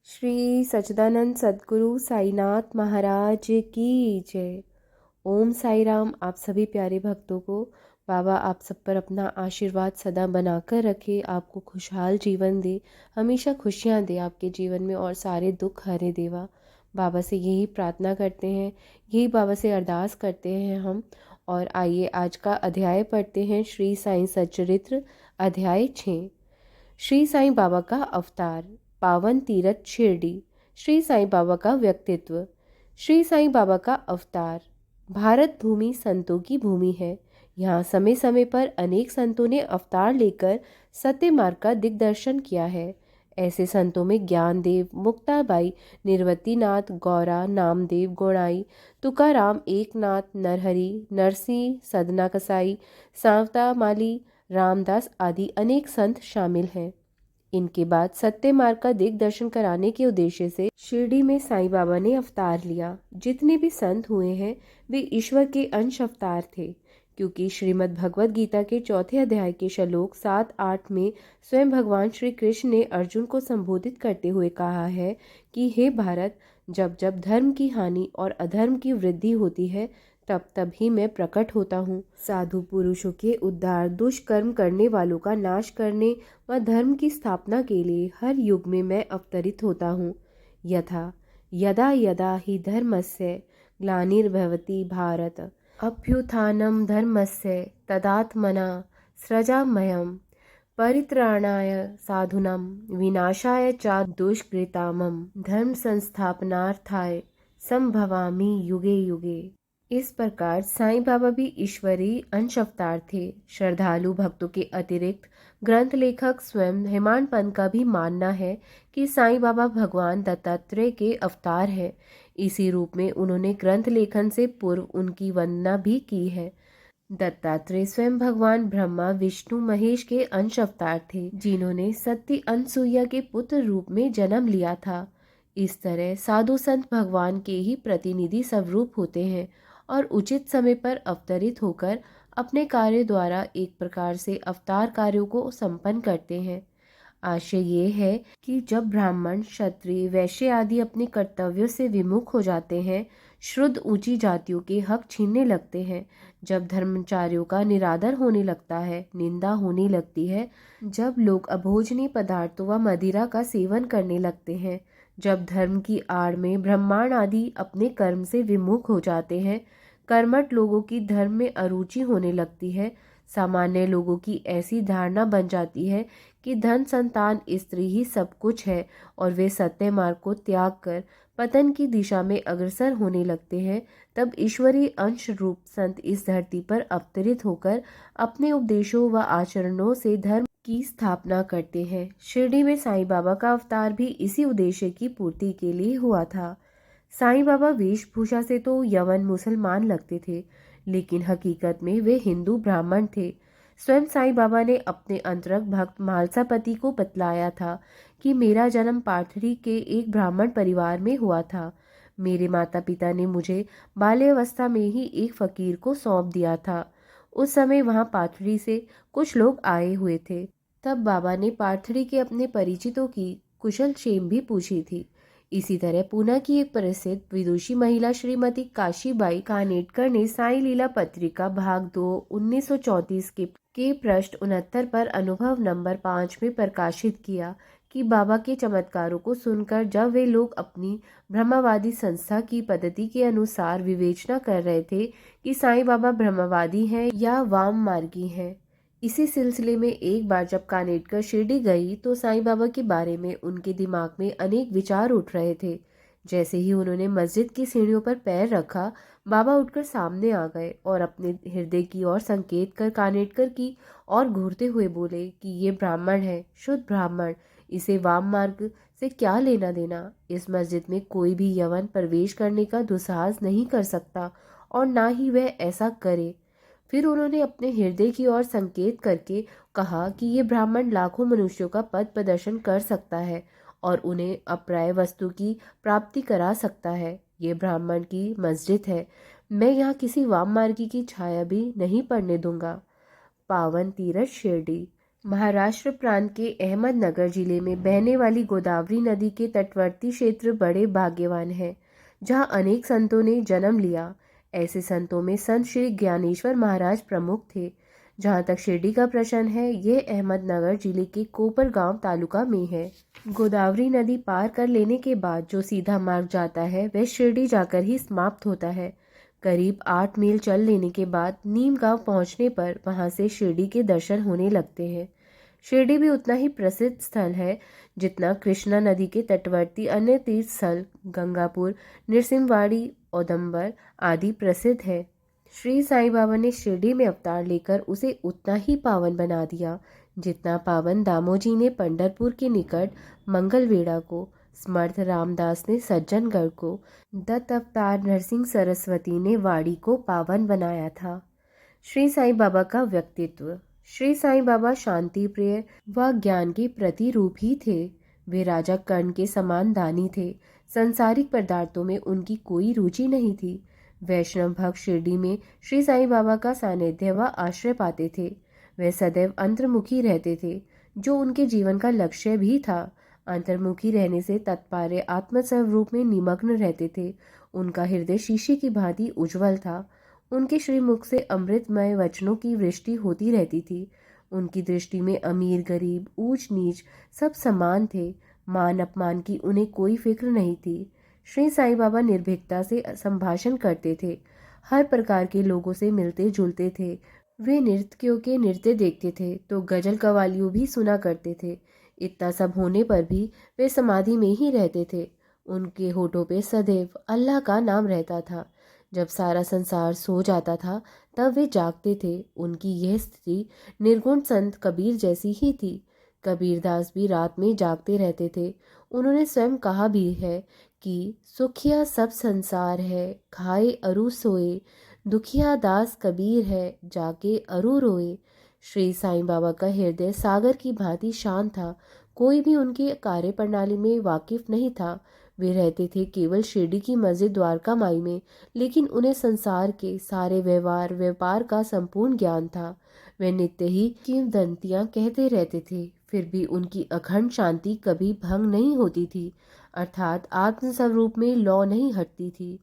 श्री सच्चिदानंद सद्गुरु साईनाथ महाराज की जय। ओम साई राम। आप सभी प्यारे भक्तों को बाबा आप सब पर अपना आशीर्वाद सदा बनाकर रखे, आपको खुशहाल जीवन दे, हमेशा खुशियां दे आपके जीवन में और सारे दुख हरे देवा। बाबा से यही प्रार्थना करते हैं, यही बाबा से अरदास करते हैं हम। और आइए आज का अध्याय पढ़ते हैं, श्री साईं सच्चरित्र अध्याय 6। श्री साईं बाबा का अवतार, पावन तीरथ शिरडी। श्री साईं बाबा का व्यक्तित्व। श्री साईं बाबा का अवतार। भारत भूमि संतों की भूमि है। यहाँ समय समय पर अनेक संतों ने अवतार लेकर सत्य मार्ग का दिग्दर्शन किया है। ऐसे संतों में ज्ञानदेव, मुक्ताबाई, निर्वतीनाथ, गौरा, नामदेव, गोणाई, तुकाराम, एकनाथ, नरहरि, नरसिंह, सदना कसाई, सांवता माली, रामदास आदि अनेक संत शामिल हैं। इनके बाद सत्य मार्ग का दिग्दर्शन कराने के उद्देश्य से शिरडी में साईं बाबा ने अवतार लिया। जितने भी संत हुए हैं वे ईश्वर के अंश अवतार थे, क्योंकि श्रीमद् भगवद गीता के 4थे अध्याय के श्लोक 7-8 में स्वयं भगवान श्री कृष्ण ने अर्जुन को संबोधित करते हुए कहा है कि हे भारत, जब जब धर्म की हानि और अधर्म की वृद्धि होती है तब तब ही मैं प्रकट होता हूँ। साधु पुरुषों के उद्धार, दुष्कर्म करने वालों का नाश करने व धर्म की स्थापना के लिए हर युग में मैं अवतरित होता हूँ। यथा यदा यदा हि धर्मस्य ग्लानिर्भवति भारत, अभ्युत्थानं धर्मस्य तदात्मना सृजाम्यहं, परित्राणाय साधूनां विनाशाय च दुष्कृतामं, धर्म संस्थापनार्थाय संभवामि युगे युगे। इस प्रकार साईं बाबा भी ईश्वरीय अंश अवतार थे। श्रद्धालु भक्तों के अतिरिक्त ग्रंथ लेखक स्वयं हेमाडपंत का भी मानना है कि साईं बाबा भगवान दत्तात्रेय के अवतार हैं। इसी रूप में उन्होंने ग्रंथ लेखन से पूर्व उनकी वंदना भी की है। दत्तात्रेय स्वयं भगवान ब्रह्मा, विष्णु, महेश के अंश अवतार थे, जिन्होंने सती अनसुईया के पुत्र रूप में जन्म लिया था। इस तरह साधु संत भगवान के ही प्रतिनिधि स्वरूप होते हैं और उचित समय पर अवतरित होकर अपने कार्य द्वारा एक प्रकार से अवतार कार्यों को संपन्न करते हैं। आशय ये है कि जब ब्राह्मण, क्षत्रिय, वैश्य आदि अपने कर्तव्यों से विमुख हो जाते हैं, शुद्ध ऊंची जातियों के हक छीनने लगते हैं, जब धर्मचार्यों का निरादर होने लगता है, निंदा होने लगती है, जब लोग अभोजनीय पदार्थों व मदिरा का सेवन करने लगते हैं, जब धर्म की आड़ में ब्राह्मण आदि अपने कर्म से विमुख हो जाते हैं, कर्मठ लोगों की धर्म में अरुचि होने लगती है, सामान्य लोगों की ऐसी धारणा बन जाती है कि धन, संतान, स्त्री ही सब कुछ है और वे सत्य मार्ग को त्याग कर पतन की दिशा में अग्रसर होने लगते हैं, तब ईश्वरीय अंश रूप संत इस धरती पर अवतरित होकर अपने उपदेशों व आचरणों से धर्म की स्थापना करते हैं। शिरडी में साईं बाबा का अवतार भी इसी उद्देश्य की पूर्ति के लिए हुआ था। साईं बाबा वेशभूषा से तो यवन मुसलमान लगते थे, लेकिन हकीकत में वे हिंदू ब्राह्मण थे। स्वयं साईं बाबा ने अपने अंतरंग भक्त मालसापति को बतलाया था कि मेरा जन्म पाथरी के एक ब्राह्मण परिवार में हुआ था। मेरे माता पिता ने मुझे बाल्यावस्था में ही एक फकीर को सौंप दिया था। उस समय वहां पाथरी से कुछ लोग आए हुए थे। तब बाबा ने पाथरी के अपने परिचितों की कुशल क्षेम भी पूछी थी। इसी तरह पूना की एक प्रसिद्ध विदुषी महिला श्रीमती काशीबाई कानेटकर ने साई लीला पत्रिका भाग 2 1934 के पृष्ठ 69 पर अनुभव नंबर 5 में प्रकाशित किया कि बाबा के चमत्कारों को सुनकर जब वे लोग अपनी ब्रह्मवादी संस्था की पद्धति के अनुसार विवेचना कर रहे थे कि साईं बाबा ब्रह्मवादी हैं या वाम मार्गी हैं। इसी सिलसिले में एक बार जब कानेटकर शिरडी गई तो साईं बाबा के बारे में उनके दिमाग में अनेक विचार उठ रहे थे। जैसे ही उन्होंने मस्जिद की सीढ़ियों पर पैर रखा, बाबा उठकर सामने आ गए और अपने हृदय की ओर संकेत कर कानेटकर की और घूरते हुए बोले कि ये ब्राह्मण है, शुद्ध ब्राह्मण, इसे वाम मार्ग से क्या लेना देना। इस मस्जिद में कोई भी यवन प्रवेश करने का दुस्साहस नहीं कर सकता और ना ही वह ऐसा करे। फिर उन्होंने अपने हृदय की ओर संकेत करके कहा कि ये ब्राह्मण लाखों मनुष्यों का पथ प्रदर्शन कर सकता है और उन्हें अप्राप्य वस्तु की प्राप्ति करा सकता है। ये ब्राह्मण की मस्जिद है, मैं यहाँ किसी वाम मार्गी की छाया भी नहीं पड़ने दूंगा। पावन तीरथ शिरडी। महाराष्ट्र प्रांत के अहमदनगर जिले में बहने वाली गोदावरी नदी के तटवर्ती क्षेत्र बड़े भाग्यवान हैं, जहां अनेक संतों ने जन्म लिया। ऐसे संतों में संत श्री ज्ञानेश्वर महाराज प्रमुख थे। जहां तक शिरडी का प्रश्न है, यह अहमदनगर जिले के कोपर गांव तालुका में है। गोदावरी नदी पार कर लेने के बाद जो सीधा मार्ग जाता है, वह शिरडी जाकर ही समाप्त होता है। करीब 8 मील चल लेने के बाद नीम गांव पहुंचने पर वहां से शिरडी के दर्शन होने लगते हैं। शिरडी भी उतना ही प्रसिद्ध स्थल है जितना कृष्णा नदी के तटवर्ती अन्य तीर्थ स्थल गंगापुर, नृसिंहवाड़ी, औदंबर आदि प्रसिद्ध है। श्री साईं बाबा ने शिरडी में अवतार लेकर उसे उतना ही पावन बना दिया जितना पावन दामोजी ने पंढरपुर के निकट मंगलवेढ़ा को, समर्थ रामदास ने सज्जनगढ़ को, दत्त अवतार नरसिंह सरस्वती ने वाड़ी को पावन बनाया था। श्री साईं बाबा का व्यक्तित्व। श्री साईं बाबा शांति प्रिय व ज्ञान के प्रतिरूप ही थे। वे राजा कर्ण के समान दानी थे। संसारिक पदार्थों में उनकी कोई रुचि नहीं थी। वैष्णव भक्त शिरडी में श्री साईं बाबा का सानिध्य व आश्रय पाते थे। वे सदैव अंतर्मुखी रहते थे, जो उनके जीवन का लक्ष्य भी था। अंतर्मुखी रहने से तत्पर्य आत्मस्वरूप में निमग्न रहते थे। उनका हृदय शीशे की भांति उज्जवल था। उनके श्रीमुख से अमृतमय वचनों की वृष्टि होती रहती थी। उनकी दृष्टि में अमीर गरीब ऊंच नीच सब समान थे। मान अपमान की उन्हें कोई फिक्र नहीं थी। श्री साईं बाबा निर्भीकता से संभाषण करते थे। हर प्रकार के लोगों से मिलते जुलते थे। वे नृत्यों के नृत्य देखते थे तो गजल कवालियों भी सुना करते थे। इतना सब होने पर भी वे समाधि में ही रहते थे। उनके होठों पे सदैव अल्लाह का नाम रहता था। जब सारा संसार सो जाता था तब वे जागते थे। उनकी यह स्थिति निर्गुण संत कबीर जैसी ही थी। कबीरदास भी रात में जागते रहते थे। उन्होंने स्वयं कहा भी है कि सुखिया सब संसार है, खाए अरु सोए, दुखिया दास कबीर है, जाके अरु रोए। श्री साईं बाबा का हृदय सागर की भांति शांत था। कोई भी उनकी कार्य प्रणाली में वाकिफ नहीं था। वे रहते थे केवल शिरडी की मस्जिद द्वारका माई में, लेकिन उन्हें संसार के सारे व्यवहार व्यापार का संपूर्ण ज्ञान था। वे नित्य ही किंवदंतियां कहते रहते थे, फिर भी उनकी अखंड शांति कभी भंग नहीं होती थी, अर्थात आत्मस्वरूप में लौ नहीं हटती थी।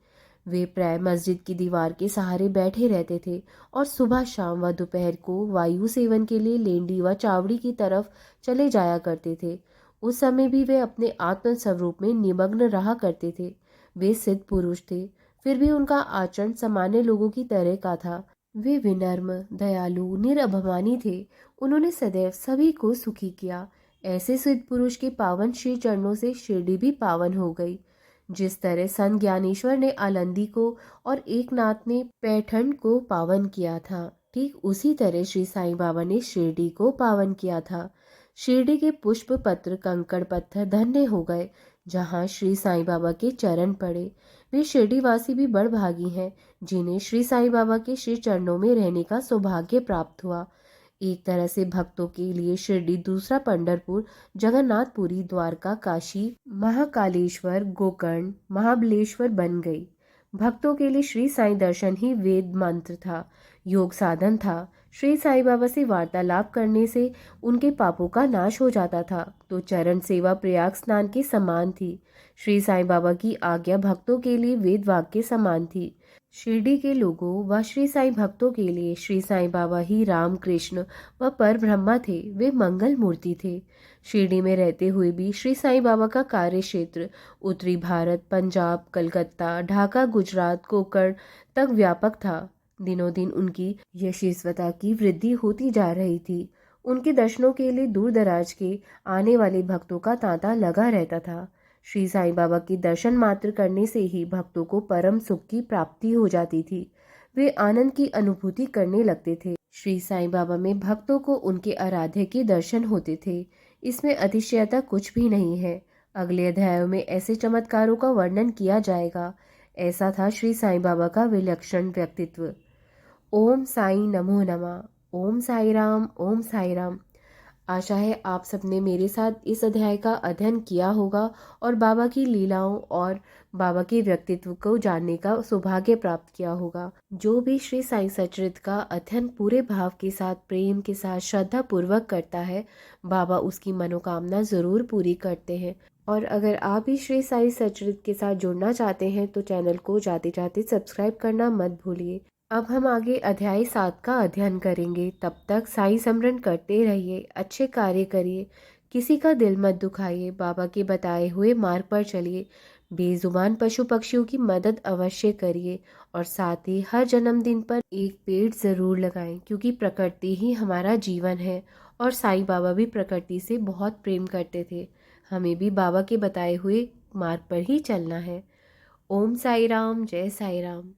वे प्राय मस्जिद की दीवार के सहारे बैठे रहते थे और सुबह शाम व दोपहर को वायु सेवन के लिए लेंडी व चावड़ी की तरफ चले जाया करते थे। उस समय भी वे अपने आत्म स्वरूप में निमग्न रहा करते थे। वे सिद्ध पुरुष थे, फिर भी उनका आचरण सामान्य लोगों की तरह का था। वे विनम्र, दयालु, निरभिमानी थे। उन्होंने सदैव सभी को सुखी किया। ऐसे सिद्ध पुरुष के पावन श्री चरणों से शिरडी भी पावन हो गई। जिस तरह संत ज्ञानेश्वर ने आलंदी को और एकनाथ ने पैठण को पावन किया था, ठीक उसी तरह श्री साईं बाबा ने शिरडी को पावन किया था। शिरडी के पुष्प पत्र कंकड़ पत्थर धन्य हो गए जहां श्री साईं बाबा के चरण पड़े। वे शिरडी वासी भी बड़भागी हैं जिन्हें श्री साईं बाबा के श्री चरणों में रहने का सौभाग्य प्राप्त हुआ। एक तरह से भक्तों के लिए शिरडी दूसरा पंढरपुर, जगन्नाथपुरी, द्वारका, काशी, महाकालेश्वर, गोकर्ण, महाबलेश्वर बन गई। भक्तों के लिए श्री साईं दर्शन ही वेद मंत्र था, योग साधन था। श्री साईं बाबा से वार्तालाप करने से उनके पापों का नाश हो जाता था, तो चरण सेवा प्रयाग स्नान के समान थी। श्री साईं बाबा की आज्ञा भक्तों के लिए वेद वाक्य समान थी। शिरडी के लोगों व श्री साईं भक्तों के लिए श्री साईं बाबा ही राम, कृष्ण व पर ब्रह्मा थे। वे मंगल मूर्ति थे। शिरडी में रहते हुए भी श्री साईं बाबा का कार्य क्षेत्र उत्तरी भारत, पंजाब, कलकत्ता, ढाका, गुजरात, कोंकण तक व्यापक था। दिनों दिन उनकी यशस्वता की वृद्धि होती जा रही थी। उनके दर्शनों के लिए दूर दराज के आने वाले भक्तों का तांता लगा रहता था। श्री साईं बाबा के दर्शन मात्र करने से ही भक्तों को परम सुख की प्राप्ति हो जाती थी। वे आनंद की अनुभूति करने लगते थे। श्री साईं बाबा में भक्तों को उनके आराध्य के दर्शन होते थे। इसमें अतिशयता कुछ भी नहीं है। अगले अध्यायों में ऐसे चमत्कारों का वर्णन किया जाएगा। ऐसा था श्री साईं बाबा का विलक्षण व्यक्तित्व। ओम साईं नमो नमः। ओम साई राम, ओम साई राम। आशा है आप सबने मेरे साथ इस अध्याय का अध्ययन किया होगा और बाबा की लीलाओं और बाबा के व्यक्तित्व को जानने का सौभाग्य प्राप्त किया होगा। जो भी श्री साईं सच्चरित्र का अध्ययन पूरे भाव के साथ, प्रेम के साथ, श्रद्धा पूर्वक करता है, बाबा उसकी मनोकामना ज़रूर पूरी करते हैं। और अगर आप भी श्री साईं सच्चरित्र के साथ जुड़ना चाहते हैं तो चैनल को जाते जाते सब्सक्राइब करना मत भूलिए। अब हम आगे अध्याय 7 का अध्ययन करेंगे। तब तक साईं सिमरन करते रहिए, अच्छे कार्य करिए, किसी का दिल मत दुखाइए, बाबा के बताए हुए मार्ग पर चलिए, बेजुबान पशु पक्षियों की मदद अवश्य करिए और साथ ही हर जन्मदिन पर एक पेड़ ज़रूर लगाएं, क्योंकि प्रकृति ही हमारा जीवन है और साईं बाबा भी प्रकृति से बहुत प्रेम करते थे। हमें भी बाबा के बताए हुए मार्ग पर ही चलना है। ओम साई राम, जय साई राम।